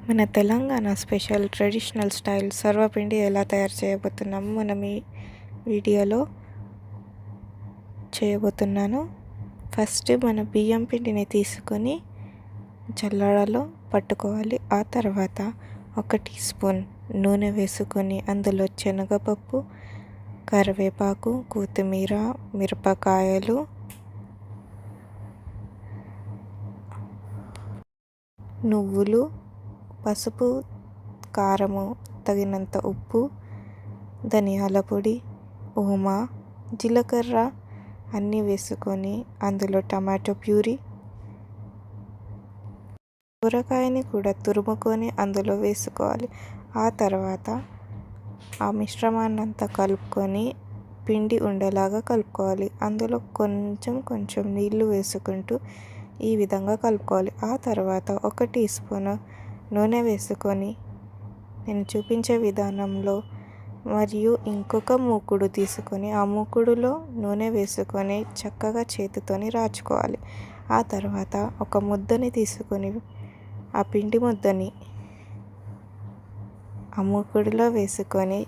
మన Telangana special traditional style సర్వపిండి ఎలా తయారు చేయబోతున్నాము మనం ఈ వీడియోలో చేయబోతున్నాను. ఫస్ట్ మన బియ్యం పిండిని తీసుకొని చల్లడలో పట్టుకోవాలి. ఆ తర్వాత 1 టీ స్పూన్ నూనె వేసుకొని అందులో శనగపప్పు, కరివేపాకు, కొత్తిమీర, మిరపకాయలు, నువ్వులు, పసుపు, కారము, తగినంత ఉప్పు, ధనియాల పొడి, ఓమా, జీలకర్ర అన్నీ వేసుకొని అందులో టమాటో ప్యూరీ, సొరకాయని కూడా తురుముకొని అందులో వేసుకోవాలి. ఆ తర్వాత ఆ మిశ్రమాన్నంతా కలుపుకొని పిండి ఉండేలాగా కలుపుకోవాలి. అందులో కొంచెం నీళ్లు వేసుకుంటూ ఈ విధంగా కలుపుకోవాలి. ఆ తర్వాత 1 టీ స్పూన్ నూనె వేసుకొని నేను చూపించే విధానంలో మరియు ఇంకొక మూకుడు తీసుకొని ఆ మూకుడులో నూనె వేసుకొని చక్కగా చేతితోని రాచుకోవాలి. ఆ తర్వాత ఒక ముద్దని తీసుకొని ఆ పిండి ముద్దని ఆ మూకుడులో వేసుకొని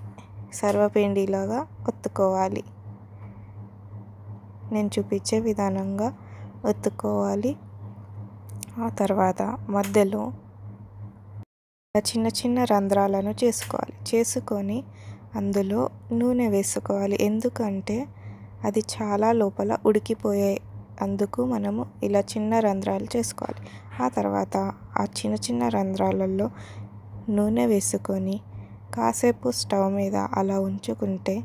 సర్వపిండిలాగా ఒత్తుకోవాలి. నేను చూపించే విధానంగా ఒత్తుకోవాలి. ఆ తర్వాత మధ్యలో చిన్న రంధ్రాలను చేసుకొని అందులో నూనె వేసుకోవాలి. ఎందుకంటే అది చాలా లోపల ఉడికిపోయే అందుకు మనము ఇలా చిన్న రంధ్రాలు చేసుకోవాలి. ఆ తర్వాత ఆ చిన్న రంధ్రాలలో నూనె వేసుకొని కాసేపు స్టవ్ మీద అలా ఉంచుకుంటే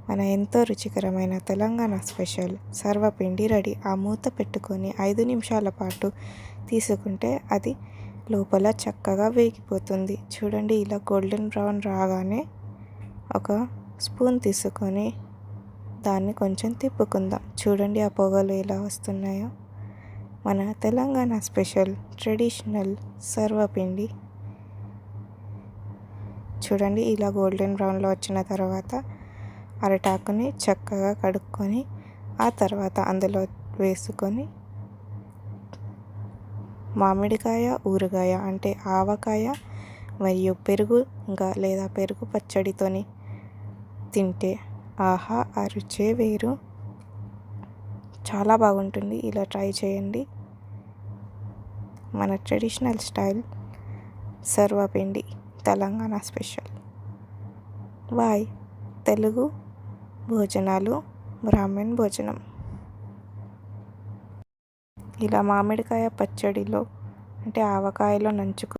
మన ఎంతో రుచికరమైన తెలంగాణ స్పెషల్ సర్వపిండి రెడీ. ఆ మూత పెట్టుకొని 5 నిమిషాల పాటు తీసుకుంటే అది లోపల చక్కగా వేగిపోతుంది. చూడండి, ఇలా గోల్డెన్ బ్రౌన్ రాగానే ఒక స్పూన్ తీసుకొని దాన్ని కొంచెం తిప్పుకుందాం. చూడండి ఆ పొగలు ఎలా వస్తున్నాయో. మన తెలంగాణ స్పెషల్ ట్రెడిషనల్ సర్వపిండి చూడండి ఇలా గోల్డెన్ బ్రౌన్లో వచ్చిన తర్వాత అరటాకుని చక్కగా కడుక్కొని ఆ తర్వాత అందులో వేసుకొని మామిడికాయ ఊరగాయ అంటే ఆవకాయ మరియు పెరుగు లేదా పెరుగు పచ్చడితోని తింటే ఆహా ఆ రుచే వేరు. చాలా బాగుంటుంది. ఇలా ట్రై చేయండి. మన ట్రెడిషనల్ స్టైల్ సర్వపిండి తెలంగాణ స్పెషల్. బాయ్. తెలుగు భోజనాలు బ్రాహ్మణ్ భోజనం. ఇలా మామిడికాయ పచ్చడిలో అంటే ఆవకాయలో నంచుకు